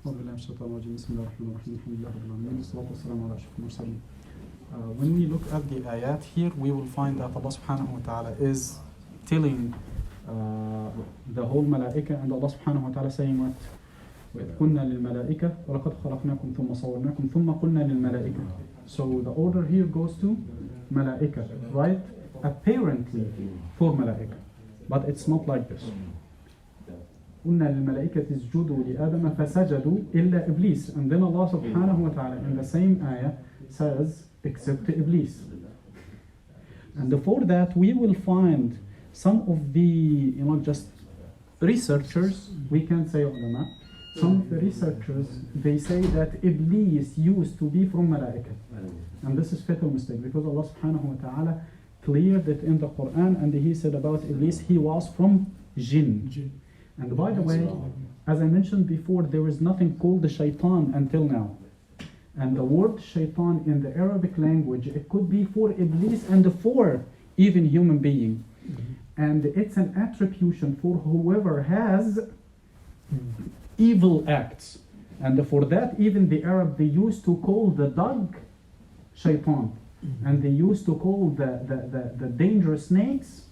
أعوذ بالله من الشيطان الرجيم بسم الله الرحمن الرحيم الحمد لله رب العالمين والصلاة والسلام على أشرف المرسلين. When we look at the ayat here, we will find that Allah subhanahu wa ta'ala is telling the whole malaika, and Allah subhanahu wa ta'ala saying what? وَإِذْ قُلْنَا لِلْمَلَائِكَةِ وَلَقَدْ خَلَقْنَاكُمْ ثُمَّ صَوَّرْنَاكُمْ ثُمَّ قُلْنَا لِلْمَلَائِكَةِ. So the order here goes to malaika, right? Apparently for malaika, but it's not like this. قُلْنَا لِلْمَلَائِكَةِ اسْجُدُوا لِآدَمَ فَسَجَدُوا إِلَّا إِبْلِيسَ. And then Allah subhanahu wa ta'ala in the same ayah says, except Iblis. And for that we will find some of the, just researchers, we can say ulama, some of the researchers, they say that Iblis used to be from Malaika. And this is fatal mistake, because Allah subhanahu wa ta'ala cleared it in the Quran, and He said about Iblis, he was from Jinn. And by the way, as I mentioned before, there is nothing called the Shaitan until now. And the word Shaitan in the Arabic language, it could be for Iblis and for even human being. And it's an attribution for whoever has evil acts. And for that, even the Arab, they used to call the dog Shaitan. And they used to call the dangerous snakes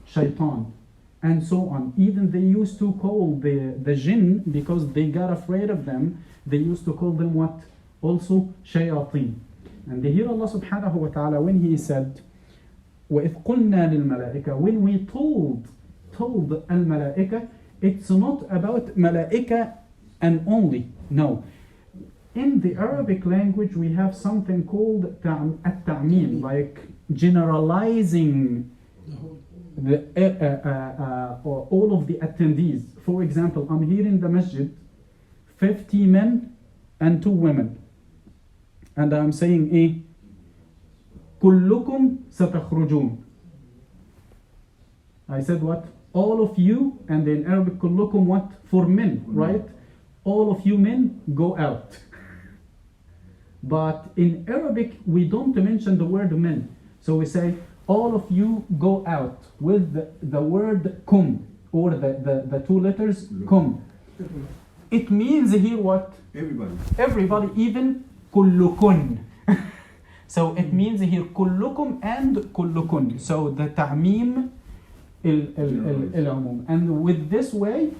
Shaitan. And so on. Even they used to call the jinn, because they got afraid of them, they used to call them what? Also shayateen. And here Allah subhanahu wa ta'ala, when He said, وَإِذْ قُلْنَا لِلْمَلَائِكَةِ, when we told al-malaika, it's not about malaika and only. No. In the Arabic language, we have something called at-ta'mim, like generalizing all of the attendees. For example, I'm here in the masjid, 50 men and 2 women. And I'm saying, كلكم ستخرجون. I said what? All of you, and in Arabic, كلكم what? For men, right? All of you men, go out. But in Arabic, we don't mention the word men. So we say, all of you go out with the word kum, or the 2 letters kum. It means here what? Everybody, even kullukun. So it means here kullukum and kullukun. So the ta'mim il-umum. And with this way,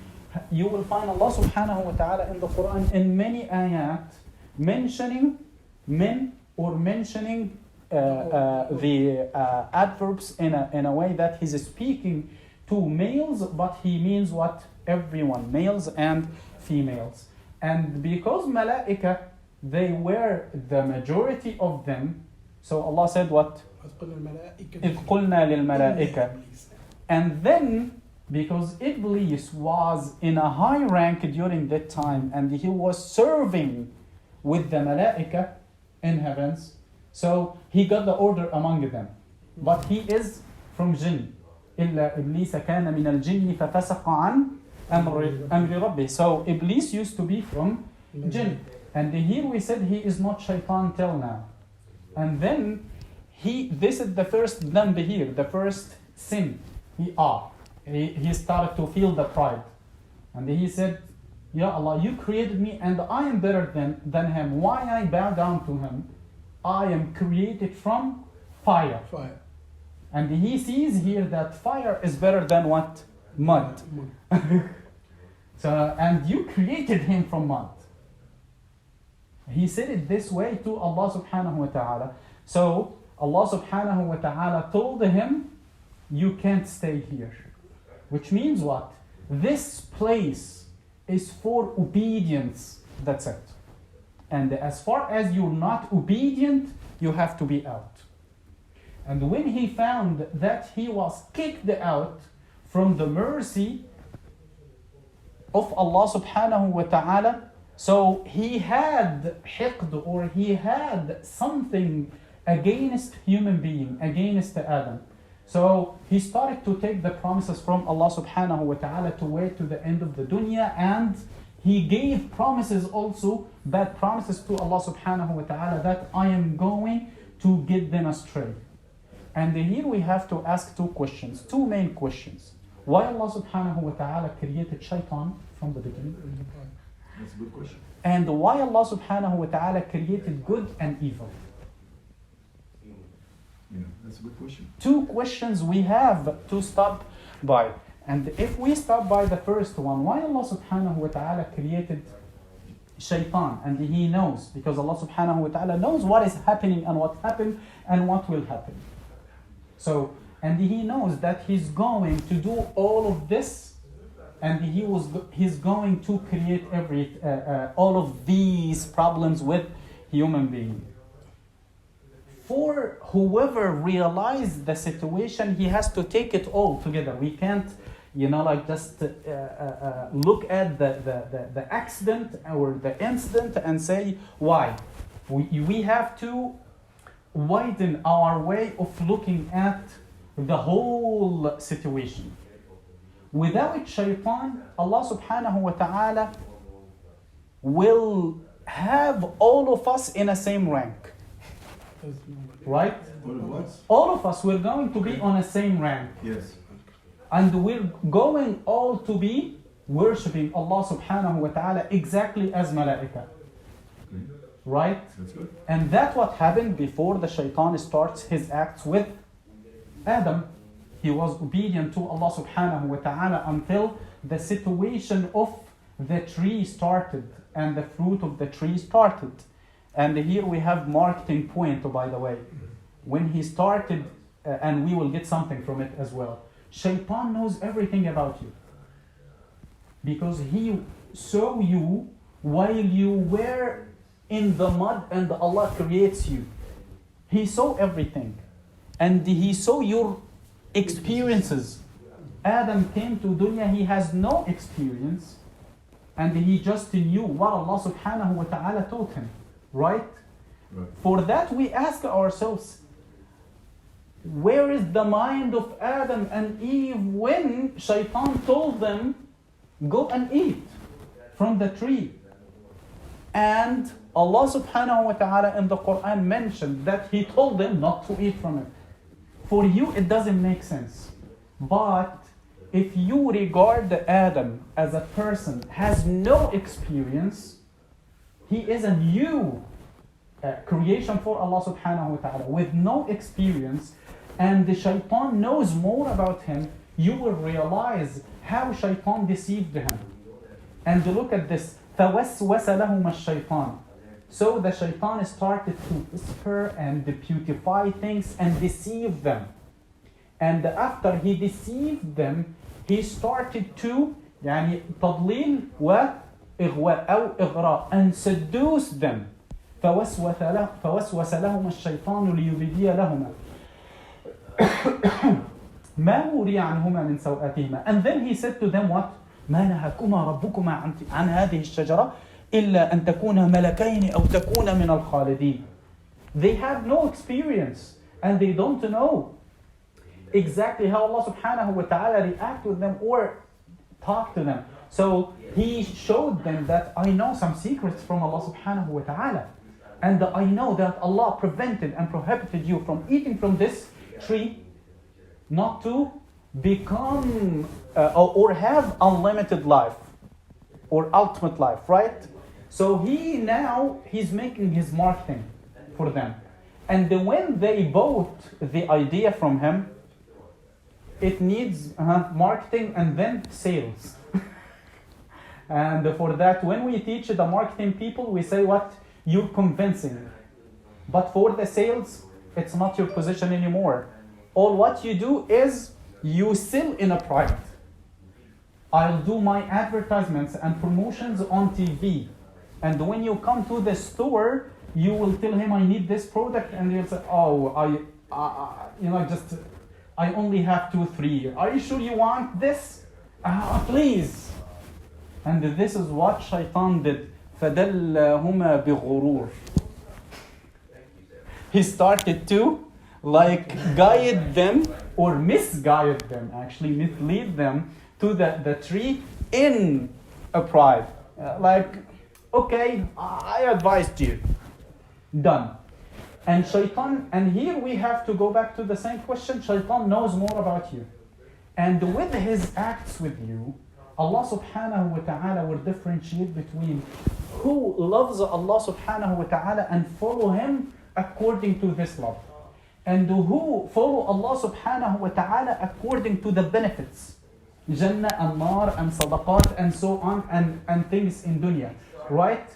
you will find Allah subhanahu wa ta'ala in the Quran in many ayat mentioning men, or mentioning the adverbs in a way that He's speaking to males, but He means what? Everyone, males and females. And because malaika, they were the majority of them, so Allah said what? إِذْ قُلْنَا لِلْمَلَائِكَةِ. And then, because Iblis was in a high rank during that time, and he was serving with the malaika in heavens, so he got the order among them. But he is from jinn. إِلَّا إِبْلِيسَ كَانَ مِنَ الْجِنِّ فَفَسَقَ عَنْ أَمْرِ رَبِّهِ. So Iblis used to be from jinn. And here we said he is not shaitan till now. And then this is the first dhanb here, the first sin. He started to feel the pride. And he said, Ya Allah, you created me and I am better than him. Why I bow down to him? I am created from fire. And he sees here that fire is better than what? Mud. So, and you created him from mud. He said it this way to Allah subhanahu wa ta'ala. So Allah subhanahu wa ta'ala told him, you can't stay here. Which means what? This place is for obedience. That's it. And as far as you're not obedient, you have to be out. And when he found that he was kicked out from the mercy of Allah subhanahu wa ta'ala, so he had hiqd, or he had something against human being, against Adam. So he started to take the promises from Allah subhanahu wa ta'ala to wait to the end of the dunya, and he gave promises also, bad promises to Allah subhanahu wa ta'ala, that I am going to get them astray. And here we have to ask 2 questions, 2 main questions. Why Allah subhanahu wa ta'ala created shaitan from the beginning? That's a good question. And why Allah subhanahu wa ta'ala created good and evil? Yeah, that's a good question. Two questions we have to stop by. And if we stop by the first one, why Allah subhanahu wa ta'ala created Shaitan? And He knows, because Allah subhanahu wa ta'ala knows what is happening and what happened and what will happen. So, and He knows that He's going to do all of this, and He's going to create all of these problems with human beings. For whoever realizes the situation, he has to take it all together. We can't, just look at the accident or the incident and say why. We have to widen our way of looking at the whole situation. Without Shaitan, Allah subhanahu wa ta'ala will have all of us in the same rank. Right? All of what? All of us, we're going to be on the same rank. Yes. And we're going all to be worshipping Allah subhanahu wa ta'ala exactly as malaika. Okay. Right? That's good. And that's what happened before the Shaitan starts his acts with Adam. He was obedient to Allah subhanahu wa ta'ala until the situation of the tree started and the fruit of the tree started. And here we have marketing point, by the way. When he started, and we will get something from it as well. Shaitan knows everything about you. Because he saw you while you were in the mud and Allah creates you. He saw everything. And he saw your experiences. Adam came to dunya, he has no experience. And he just knew what Allah subhanahu wa ta'ala taught him. Right? For that we ask ourselves, where is the mind of Adam and Eve when Shaitan told them, go and eat from the tree? And Allah subhanahu wa ta'ala in the Quran mentioned that He told them not to eat from it. For you it doesn't make sense. But if you regard Adam as a person has no experience, he is a new creation for Allah subhanahu wa ta'ala with no experience, and the Shaitan knows more about him, you will realize how Shaitan deceived him. And look at this. فَوَسْوَسَ لَهُمَا الشَّيْطَانِ. So the Shaitan started to whisper and beautify things and deceive them. And after he deceived them, he started to تضليل وإغواء أو إغراء and seduce them. فوسوس لهما الشيطان ليبدي لهما ما وري عنهما من سوآتهما. And then he said to them, what? ما نهاكما ربكما عن هذه الشجرة إلا أن تكونا ملكين أو تكونا من الخالدين. They have no experience and they don't know exactly how Allah subhanahu wa ta'ala react with them or talk to them. So he showed them that I know some secrets from Allah subhanahu wa ta'ala. And I know that Allah prevented and prohibited you from eating from this tree, not to become or have unlimited life or ultimate life, right? So he's making his marketing for them. And when they bought the idea from him, it needs marketing and then sales. And for that, when we teach the marketing people, we say what? You're convincing. But for the sales, it's not your position anymore. All what you do is you sell in a product. I'll do my advertisements and promotions on TV. And when you come to the store, you will tell him, I need this product. And he'll say, oh, I only have 2, 3. Are you sure you want this? Please. And this is what Shaitan did. فَدَلَّهُمَا بِغُرُورٍ. He started to guide them or misguide them, actually mislead them to the tree in a pride. Okay, I advised you. Done. And Shaitan, and here we have to go back to the same question. Shaitan knows more about you. And with his acts with you, Allah subhanahu wa ta'ala will differentiate between who loves Allah subhanahu wa ta'ala and follow Him according to this love, and who follow Allah subhanahu wa ta'ala according to the benefits, Jannah and Nar and Sadaqat and so on, and things in dunya, right?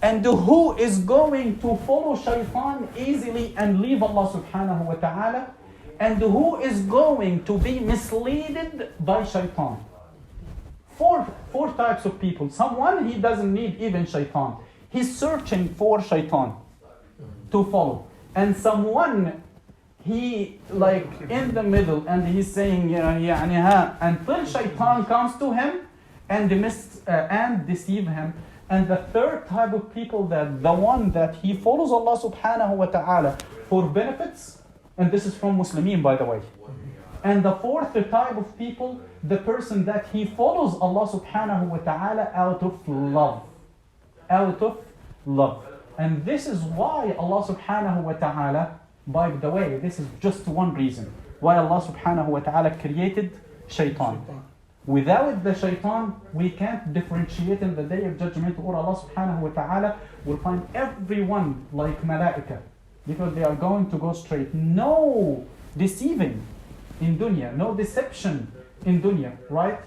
And who is going to follow Shaitan easily and leave Allah subhanahu wa ta'ala, and who is going to be misled by Shaitan. Four types of people. Someone, he doesn't need even Shaitan. He's searching for Shaitan to follow. And someone, he like in the middle and he's saying, until Shaitan comes to him and deceive him. And the third type of people, that the one that he follows Allah subhanahu wa ta'ala for benefits, and this is from Muslimin, by the way. And the fourth type of people, the person that he follows Allah subhanahu wa ta'ala out of love. Out of love. And this is why Allah subhanahu wa ta'ala, by the way, this is just one reason why Allah subhanahu wa ta'ala created Shaitan. Without the Shaitan, we can't differentiate in the day of judgment, or Allah subhanahu wa ta'ala will find everyone like malaika, because they are going to go straight. No deceiving in dunya, no deception in dunya, right?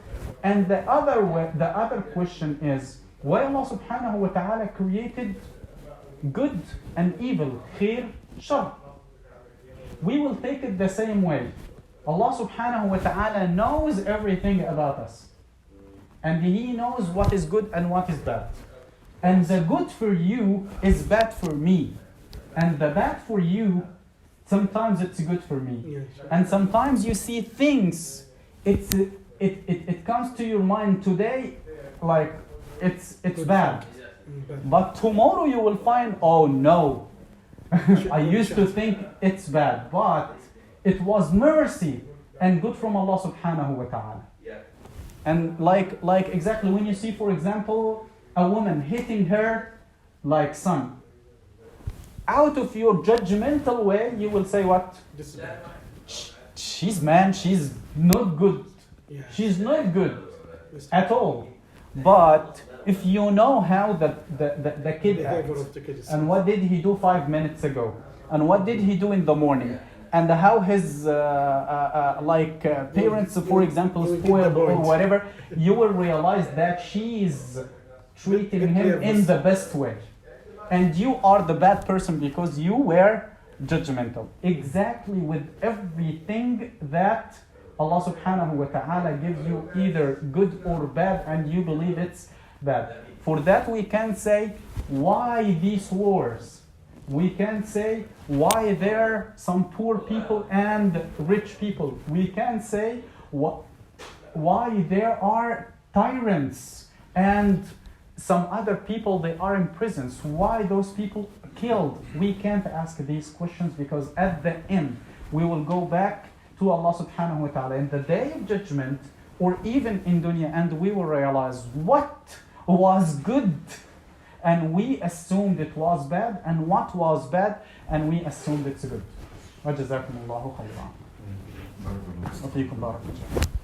And the other question is, why Allah subhanahu wa ta'ala created good and evil, khair, shar? We will take it the same way. Allah subhanahu wa ta'ala knows everything about us. And He knows what is good and what is bad. And the good for you is bad for me. And the bad for you, sometimes it's good for me. Yes. And sometimes you see things, it comes to your mind today like it's bad. But tomorrow you will find, oh no, I used to think it's bad, but it was mercy and good from Allah subhanahu wa ta'ala. And like exactly when you see, for example, a woman hitting her like son, out of your judgmental way, you will say what? She's not good. Yeah. She's not good at all. But if you know how the kid acts, and what did he do 5 minutes ago, and what did he do in the morning, and how his parents, for example, spoiled or whatever, you will realize that she is treating him in the best way. And you are the bad person because you were judgmental. Exactly with everything that Allah subhanahu wa ta'ala gives you, either good or bad, and you believe it's bad. For that we can say, why these wars? We can say, why there are some poor people and rich people? We can say, why there are tyrants and some other people, they are in prisons. Why those people killed? We can't ask these questions, because at the end, we will go back to Allah subhanahu wa ta'ala in the day of judgment, or even in dunya, and we will realize what was good, and we assumed it was bad, and what was bad, and we assumed it's good. وجزاكم الله خيرا. وفيكم بارك الله.